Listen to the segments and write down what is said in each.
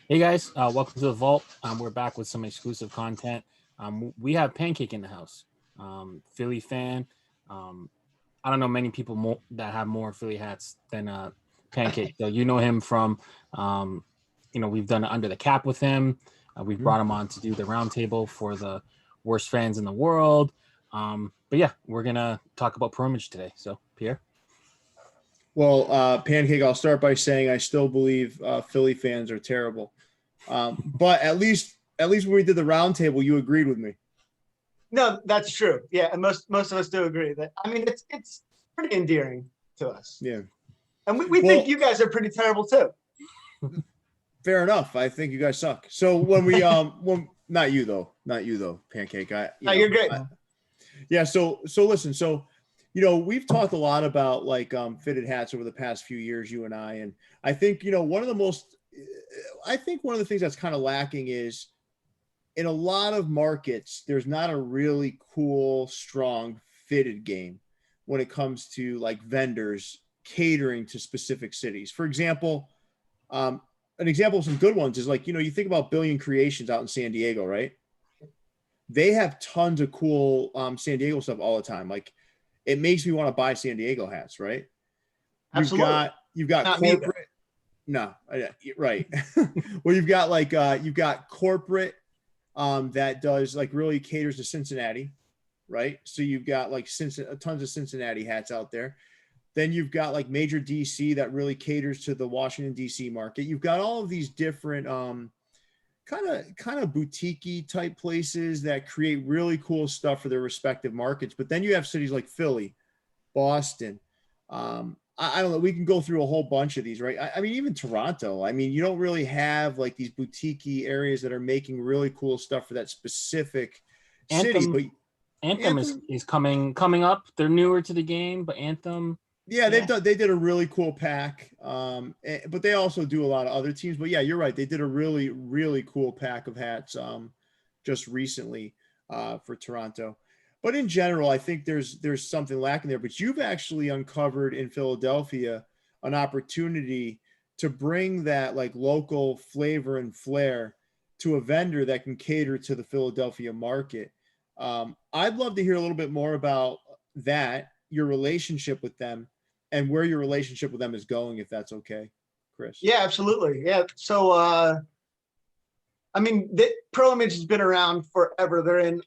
Hey guys, welcome to the Vault. We're back with some exclusive content. We have Pancake in the house, Philly fan. Um, I don't know many people that have more Philly hats than Pancake. So you know him from, we've done Under the Cap with him. We've brought him on to do the roundtable for the worst fans in the world. But yeah, we're gonna talk about pro image today. So Pierre. Well, Pancake, I'll start by saying I still believe Philly fans are terrible. But at least when we did the roundtable, you agreed with me. No, that's true. Yeah, and most of us do agree that. I mean, it's pretty endearing to us. Yeah. And we think you guys are pretty terrible too. Fair enough. I think you guys suck. So when we not you though, Pancake. You're great. Yeah. So listen. So we've talked a lot about fitted hats over the past few years, you and and I think one of the things that's kind of lacking is in a lot of markets, there's not a really cool, strong fitted game when it comes to vendors catering to specific cities. For example, an example of some good ones is you think about Billion Creations out in San Diego, right? They have tons of cool San Diego stuff all the time. It makes me want to buy San Diego hats, right? Absolutely. You've got Not corporate. No, right. Well, you've got corporate that does really caters to Cincinnati, right? So you've got tons of Cincinnati hats out there. Then you've got major DC that really caters to the Washington DC market. You've got all of these different kind of boutique-y type places that create really cool stuff for their respective markets. But then you have cities like Philly, Boston. I don't know. We can go through a whole bunch of these, right? I mean, even Toronto. I mean, you don't really have these boutique-y areas that are making really cool stuff for that specific city. But Anthem is coming up. They're newer to the game, but Anthem. Yeah, they did a really cool pack. But they also do a lot of other teams. But yeah, you're right. They did a really, really cool pack of hats just recently for Toronto. But in general, I think there's something lacking there. But you've actually uncovered in Philadelphia an opportunity to bring that local flavor and flair to a vendor that can cater to the Philadelphia market. I'd love to hear a little bit more about that, your relationship with them, and where your relationship with them is going, if that's okay, Chris. Yeah, absolutely. Yeah. So, I mean, the Pro Image has been around forever. They're in,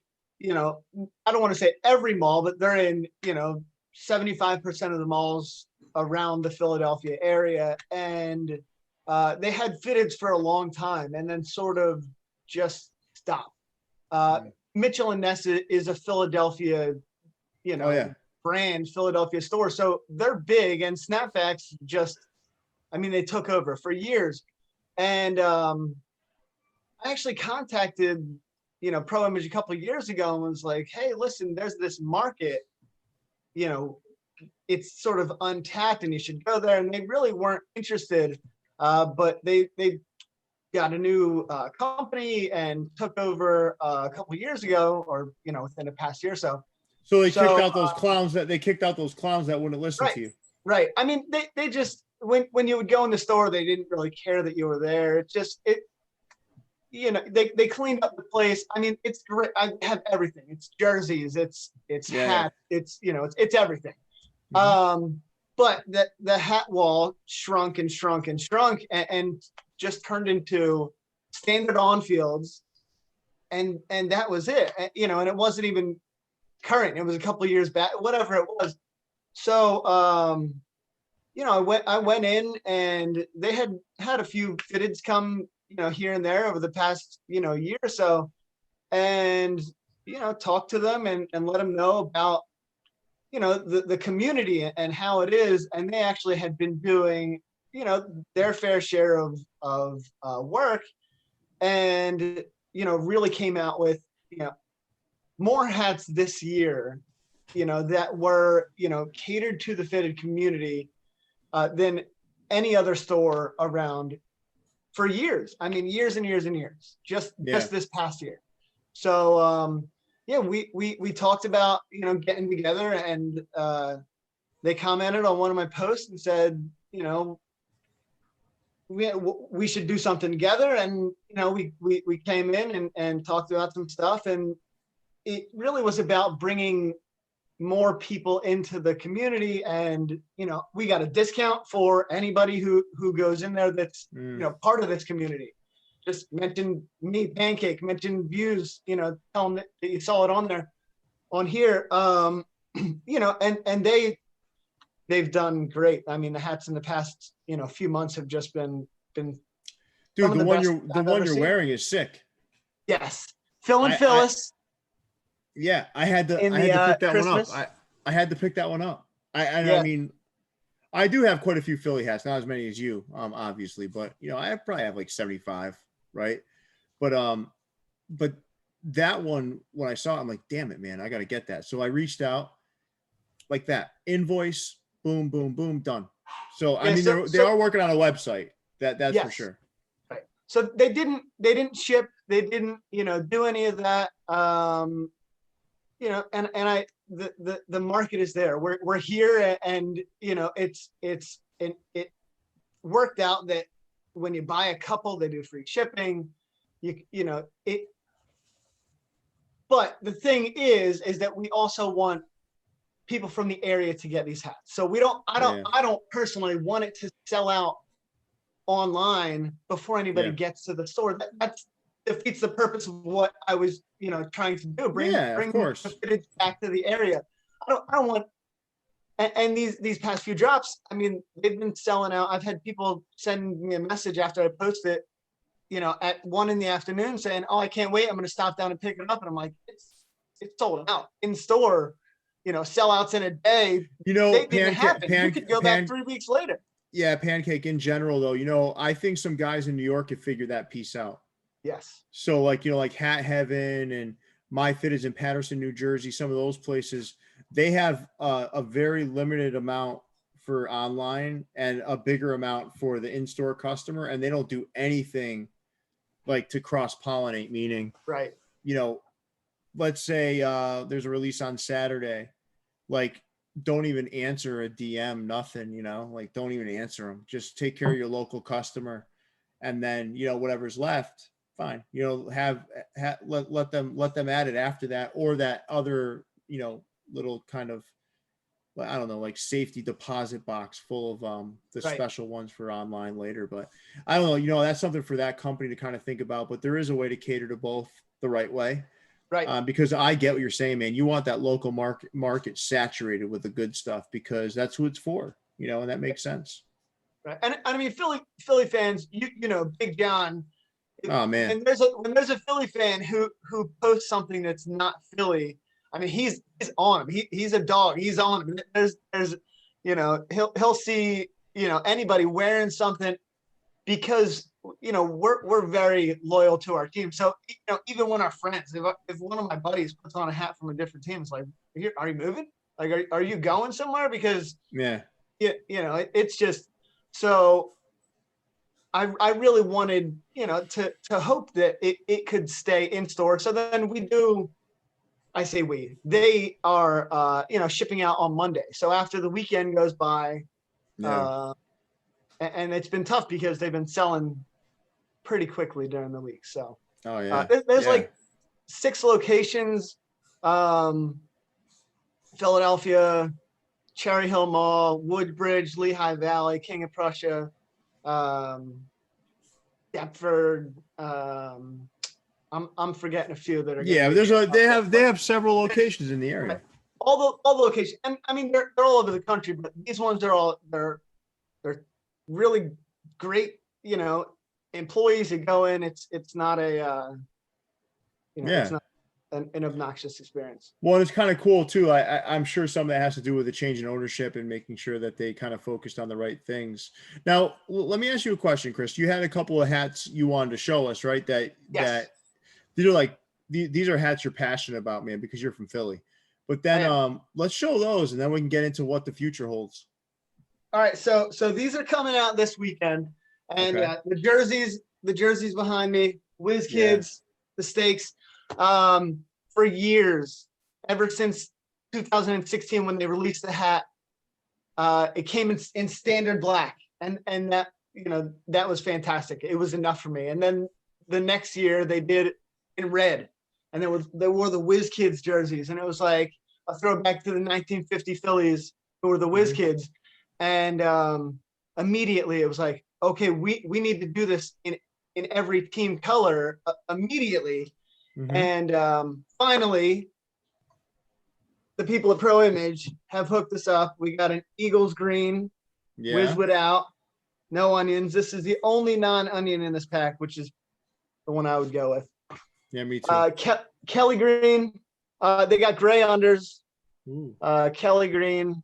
I don't want to say every mall, but they're in, 75% of the malls around the Philadelphia area. And they had fitteds for a long time and then sort of just stopped. Mitchell and Ness is a Philadelphia, brand, Philadelphia store. So they're big, and Snapbacks they took over for years. And I actually contacted, Pro Image a couple of years ago and was like, hey, listen, there's this market, it's sort of untapped and you should go there. And they really weren't interested, but they got a new company and took over a couple of years ago, or, within the past year or so. So they kicked out those clowns that wouldn't listen to you. Right. I mean, they just, when you would go in the store, they didn't really care that you were there. They cleaned up the place. I mean, it's great. I have everything. It's jerseys. It's hats. It's everything. Mm-hmm. But the hat wall shrunk and shrunk and shrunk and just turned into standard on fields. And that was it. And it wasn't even current. It was a couple of years back, whatever it was. So, I went in and they had a few fitteds come, here and there over the past, year or so, and, talk to them and let them know about, the community and how it is. And they actually had been doing, their fair share of work, and, really came out with, more hats this year, that were, catered to the fitted community than any other store around for years. I mean, years and years and years, just this past year. So, we talked about, getting together, and they commented on one of my posts and said, we should do something together. And, we came in and talked about some stuff, and it really was about bringing more people into the community. And, we got a discount for anybody who goes in there that's, part of this community. Just mention me, Pancake, mention views, tell them that you saw it on there, on here. And they've done great. I mean, the hats in the past, few months have just been dude, the one you're wearing is sick. Yes. Phil and Phyllis. Yeah, I had to pick that Christmas. one up. I had to pick that one up. Yeah. I mean, I do have quite a few Philly hats, not as many as you, obviously, but I probably have like 75, right? But that one, when I saw it, I'm like, damn it, man, I got to get that. So I reached out like that, invoice, boom, boom, boom, done. So I mean, they are working on a website. That's yes. for sure. Right. So they didn't ship, they didn't, do any of that. And the market is there. We're here, and it worked out that when you buy a couple, they do free shipping. But the thing is that we also want people from the area to get these hats. So I don't personally want it to sell out online before anybody gets to the store. That defeats the purpose of what I was, trying to do. Bring the fitted back to the area. I don't want. And these past few drops, I mean, they've been selling out. I've had people send me a message after I post it, at 1 p.m. saying, "Oh, I can't wait. I'm going to stop down and pick it up." And I'm like, it's sold out in store. Sellouts in a day. They didn't happen. You could go back 3 weeks later. Yeah, Pancake in general, though, I think some guys in New York have figured that piece out. Yes. So like Hat Heaven and My Fit is in Patterson, New Jersey. Some of those places, they have a very limited amount for online and a bigger amount for the in-store customer, and they don't do anything like to cross-pollinate. Meaning, right? Let's say there's a release on Saturday, like don't even answer a DM, nothing. Like don't even answer them. Just take care of your local customer, and then whatever's left, fine. Let them add it after that, or that other little kind of, I don't know, like safety deposit box full of the special ones for online later. But I don't know, that's something for that company to kind of think about. But there is a way to cater to both the right way. Right. Because I get what you're saying, man. You want that local market saturated with the good stuff, because that's who it's for, and that makes sense. Right. And I mean, Philly fans, Big John. Oh man. When there's a Philly fan who posts something that's not Philly, I mean, he's on him. He's a dog. He's on him. There's he'll see anybody wearing something, because we're very loyal to our team. So even when our friends, if one of my buddies puts on a hat from a different team, it's like, are you moving? Like, are you going somewhere? Because it's just so. I really wanted to hope that it could stay in store. So then we do. I say we. They are shipping out on Monday. So after the weekend goes by, and it's been tough because they've been selling pretty quickly during the week. So there's like 6 locations: Philadelphia, Cherry Hill Mall, Woodbridge, Lehigh Valley, King of Prussia, Deptford. I'm forgetting a few that are. They have several locations in the area. Right. All the locations, and I mean they're all over the country, but these ones they're really great. Employees that go in. It's not a it's not an obnoxious experience. Well, it's kind of cool too. I'm sure some of that has to do with the change in ownership and making sure that they kind of focused on the right things. Now, let me ask you a question, Chris. You had a couple of hats you wanted to show us, right? That these are hats you're passionate about, man, because you're from Philly. But then let's show those, and then we can get into what the future holds. All right, so these are coming out this weekend, and the jerseys behind me, Whiz Kids, the Stakes. For years, ever since 2016 when they released the hat, it came in standard black, and that that was fantastic. It was enough for me. And then the next year they did in red, and they wore the Whiz Kids jerseys, and it was like a throwback to the 1950 Phillies, who were the Whiz Kids. And immediately it was like, okay, we need to do this in every team color immediately. And finally, the people at Pro Image have hooked us up. We got an Eagles green, Whiz without, no onions. This is the only non-onion in this pack, which is the one I would go with. Yeah, me too. Kelly green. They got gray unders. Kelly green.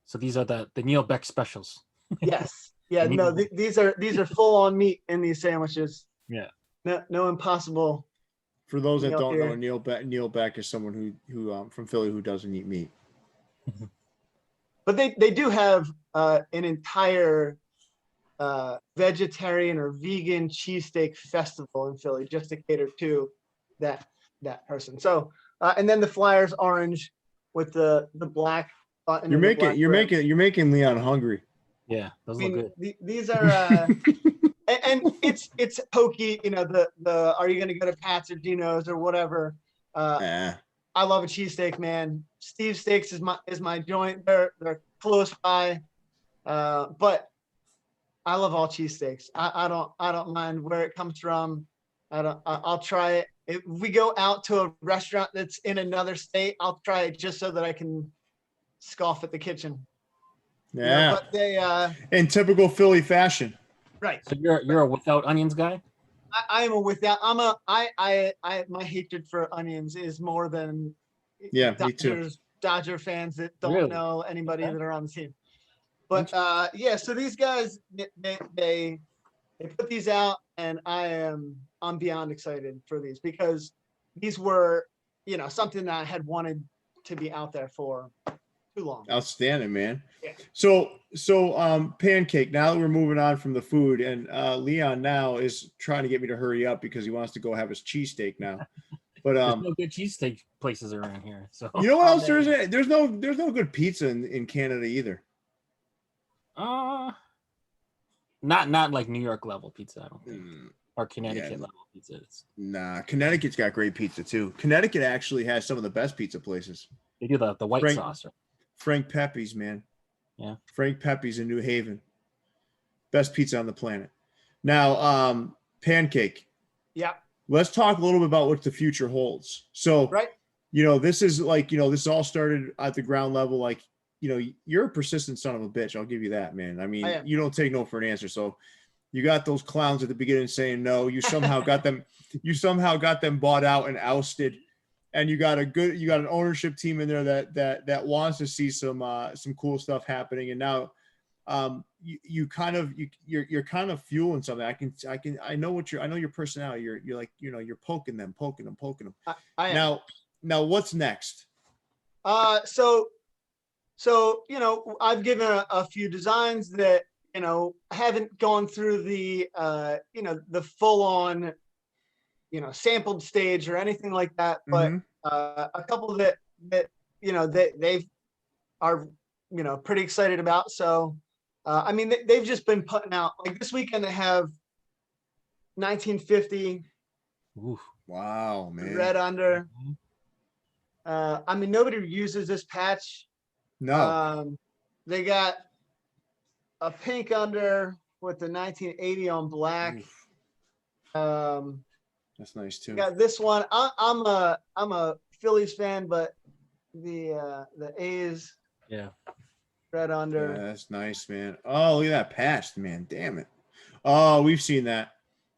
So these are the Neil Beck specials. Yes. Yeah. No, these are full on meat in these sandwiches. Yeah. No impossible. For those that don't know, Neil Beck is someone who from Philly who doesn't eat meat. But they do have an entire vegetarian or vegan cheesesteak festival in Philly just to cater to that person. So and then the Flyers orange with the black button. You're making Leon hungry. Yeah, those look good. These are and it's hokey, the are you gonna go to Pat's or Dino's or whatever. I love a cheesesteak, man. Steve Steaks is my joint. They're close by. But I love all cheesesteaks. I don't mind where it comes from. I'll try it. If we go out to a restaurant that's in another state, I'll try it just so that I can scoff at the kitchen. Yeah. But they in typical Philly fashion. Right. So you're a without onions guy? I am a without. I my hatred for onions is more than me too. Dodger fans that don't know anybody that are on the team. But so these guys they put these out, and I'm beyond excited for these, because these were something that I had wanted to be out there for too long. Outstanding, man. Yeah. So Pancake, now that we're moving on from the food, and Leon now is trying to get me to hurry up because he wants to go have his cheesesteak now. But there's no good cheesesteak places around here. So you know what else there is? There's no good pizza in Canada either. Not like New York level pizza, I don't think. Or Connecticut level pizza. Nah, Connecticut's got great pizza too. Connecticut actually has some of the best pizza places. They do the white sauce. Right? Frank Pepe's, man. Yeah. Frank Pepe's in New Haven. Best pizza on the planet. Now, Pancake. Yeah. Let's talk a little bit about what the future holds. So, this is like, this all started at the ground level. Like, you're a persistent son of a bitch. I'll give you that, man. I mean, you don't take no for an answer. So you got those clowns at the beginning saying no. You somehow got them. You somehow got them bought out and ousted. And you got an ownership team in there that wants to see some cool stuff happening. And now, you're kind of fueling something. I know your personality. You're like, you're poking them. Now what's next? So I've given a few designs that haven't gone through the the full on sampled stage or anything like that, but a couple that they are pretty excited about. So I mean, they've just been putting out, like this weekend they have 1950. Oof. Wow, man. Red under. I mean, nobody uses this patch. No. They got a pink under with the 1980 on black. That's nice too. Got this one. I'm a Phillies fan, but the A's. Yeah. Red under. Yeah, that's nice, man. Oh, look at that patch, man. Damn it. Oh, we've seen that.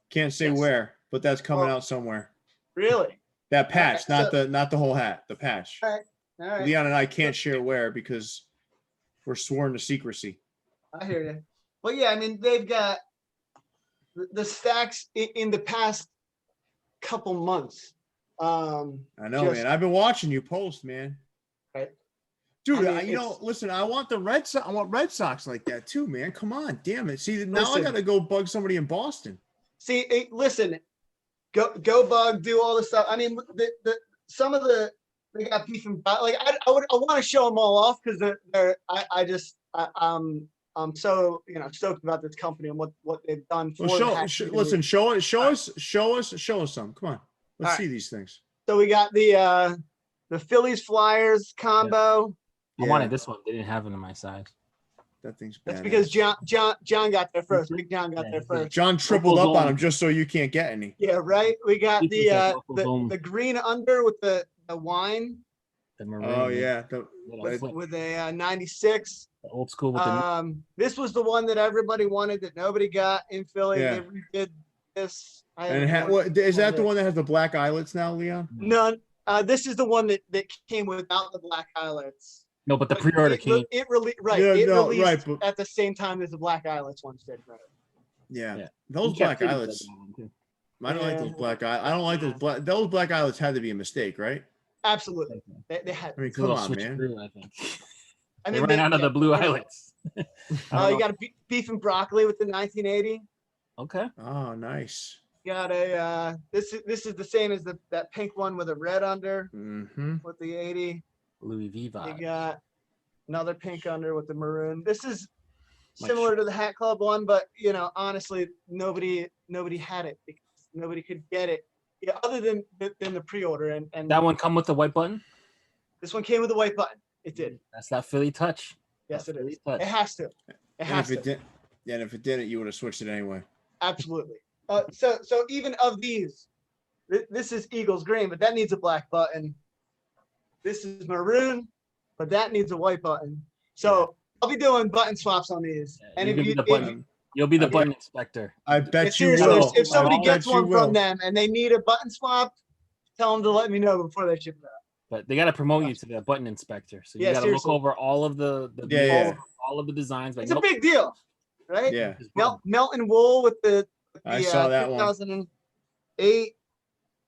Can't say where, but that's coming out somewhere. Really? That patch, not the whole hat. The patch. All right. Leon and I can't share where because we're sworn to secrecy. I hear you. Well, yeah, I mean, they've got the stacks in the past couple months. I know, man. I've been watching you post, man. Right. Dude, listen, I want the Red Sox. I want Red Sox like that too, man. Come on, damn it. See, now I got to go bug somebody in Boston. See, listen, go bug, do all this stuff. I mean, some of they got beef and like I want to show them all off because they're I'm so stoked about this company and what they've done for Well, the hat community. show us some. Come on, let's All see right. these things. So we got the Phillies Flyers combo. I wanted this one. They didn't have it in my size. That thing's That's badass. because John got there first. Big John got there first. John tripled up on him just so you can't get any. Yeah, right. We got Boom. the green under with the wine. The maroon. Oh yeah, With a 96. The old school with the This was the one that everybody wanted that nobody got in Philly. Yeah. They redid this. And is that the one that has the black eyelets now, Leon? None. This is the one that came without the black eyelets. No, but the pre-order came. It released but at the same time as the black eyelets ones did. Right? Yeah, those black eyelets. I don't like those black eyelets. I don't like those black. Those black eyelets had to be a mistake, right? Absolutely. They had. I mean, come on, man. I think. They ran out of the blue eyelets. You got a beef and broccoli with the 1980. Okay. Oh, nice. You got a this is the same as that pink one with a red under with the 80. Louis V vibe. You got another pink under with the maroon. This is similar to the Hat Club one, but honestly, nobody had it because nobody could get it. Yeah, other than the pre-order and that one come with the white button. This one came with a white button. It did. That's that Philly touch. Yes, it is. It has to. It has to. And if it didn't, you would have switched it anyway. Absolutely. So even of these, this is Eagles green, but that needs a black button. This is maroon, but that needs a white button. So I'll be doing button swaps on these. And you'll be the button inspector. I bet you will. If somebody gets one from them and they need a button swap, tell them to let me know before they ship it out. But they got to promote you to the button inspector. So you got to look over all of the all of the designs. It's a big deal, right? Yeah. Melt and wool with the I saw that 2008.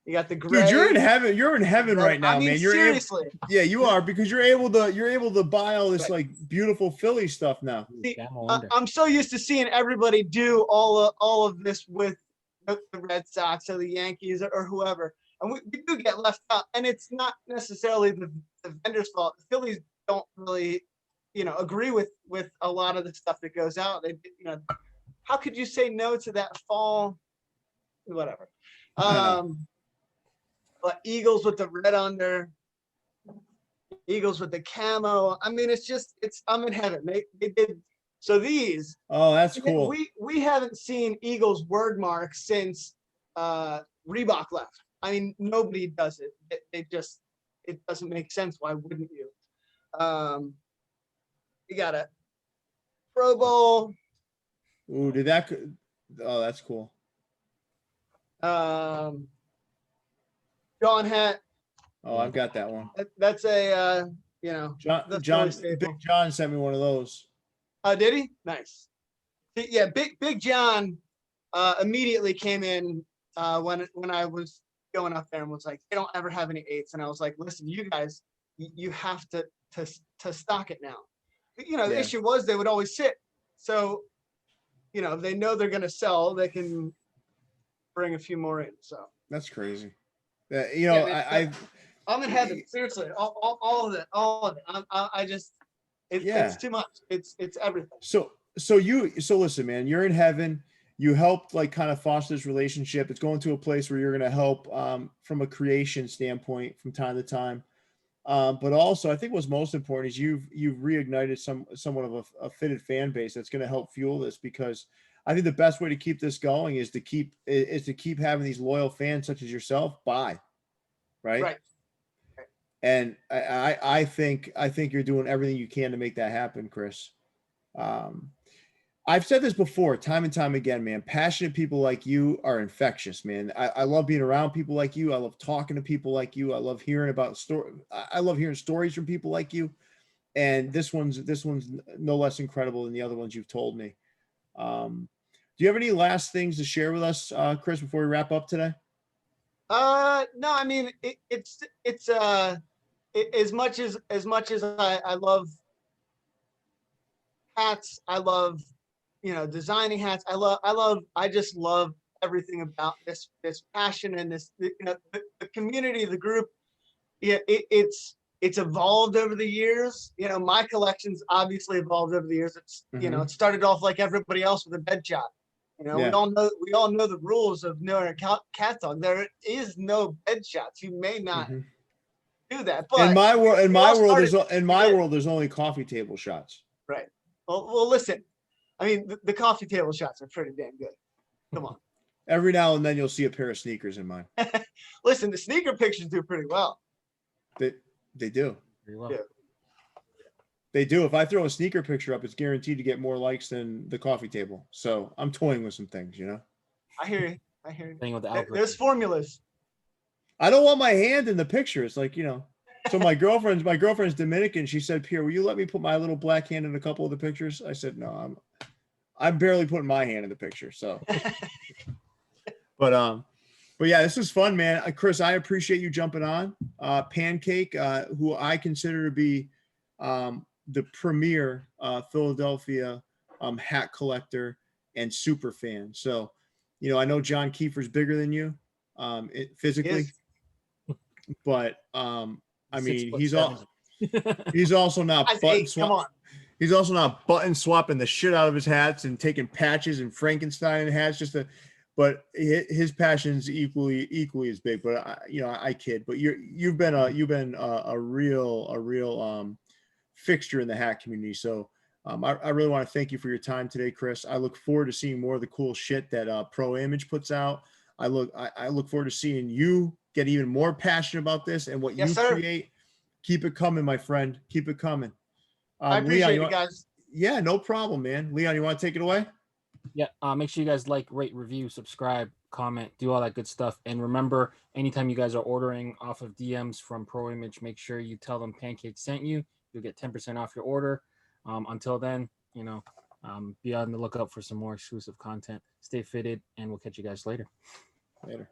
You got the gray. Dude, you're in heaven. You're in heaven right now, man. You're seriously. Yeah, you are, because you're able to buy all this like beautiful Philly stuff now. See, I'm so used to seeing everybody do all of this with the Red Sox or the Yankees or whoever, and we do get left out. And it's not necessarily the vendor's fault. The Phillies don't really, agree with a lot of the stuff that goes out. They, how could you say no to that fall? Whatever. But Eagles with the red under, Eagles with the camo. I mean, I'm in heaven. They did. So these. Oh, that's cool. We haven't seen Eagles word mark since Reebok left. I mean, nobody does it. It doesn't make sense. Why wouldn't you? You got a Pro Bowl. Ooh, that's cool. John hat. Oh, I've got that one. That's a Big John sent me one of those. Did he? Nice. Yeah, Big John immediately came in when I was going up there and was like, they don't ever have any 8s, and I was like, listen, you guys, you have to stock it now. The issue was they would always sit. So, if they know they're gonna sell, they can bring a few more in. So that's crazy. I'm in heaven. Seriously, all of it. It's too much. It's everything. So listen, man, you're in heaven. You helped like kind of foster this relationship. It's going to a place where you're going to help from a creation standpoint from time to time. But also, I think what's most important is you've reignited somewhat of a fitted fan base that's going to help fuel this, because I think the best way to keep this going is to keep having these loyal fans such as yourself buy, right? And I think you're doing everything you can to make that happen, Chris. I've said this before, time and time again, man. Passionate people like you are infectious, man. I love being around people like you. I love talking to people like you. I love hearing I love hearing stories from people like you. And this one's no less incredible than the other ones you've told me. Do you have any last things to share with us, Chris, before we wrap up today? No, I mean, it's as much as I love hats, I love, designing hats. I just love everything about this passion and this, the community, the group. Yeah, it's it's evolved over the years. You know, my collection's obviously evolved over the years. It's, you know, it started off like everybody else with a bed shot. You know, Yeah. we all know the rules of knowing a cat dog. There is no bed shots. You may not do that, but in my world, started- there's only coffee table shots. right. Well, listen. I mean, the coffee table shots are pretty damn good. Come on. Every now and then you'll see a pair of sneakers in mine. Listen, the sneaker pictures do pretty well. They do. Very well. Yeah. They do. If I throw a sneaker picture up, it's guaranteed to get more likes than the coffee table. So I'm toying with some things, you know. I hear you. I hear you. Playing with the There's algorithm. formulas. I don't want my hand in the picture. It's like, you know. So my girlfriend's Dominican. She said, Pierre, will you let me put my little black hand in a couple of the pictures? I said, no, I'm barely putting my hand in the picture. So, but yeah, this was fun, man. Chris, I appreciate you jumping on. Pancake, who I consider to be the premier Philadelphia hat collector and super fan. So, you know, I know John Kiefer's bigger than you physically, but I mean, he's also not button Come on. He's also not button swapping the shit out of his hats and taking patches and Frankenstein hats but his passion's equally as big. But I kid. But you've been a real fixture in the hat community. So I really want to thank you for your time today, Chris. I look forward to seeing more of the cool shit that Pro Image puts out. I look forward to seeing you get even more passionate about this and what you create. Keep it coming, my friend. Keep it coming. I appreciate it, guys. Yeah, no problem, man. Leon, you want to take it away? Yeah. Make sure you guys like, rate, review, subscribe, comment, do all that good stuff. And remember, anytime you guys are ordering off of DMs from Pro Image, make sure you tell them Pancake sent you. You'll get 10% off your order. Until then, be on the lookout for some more exclusive content. Stay fitted, and we'll catch you guys later. Later.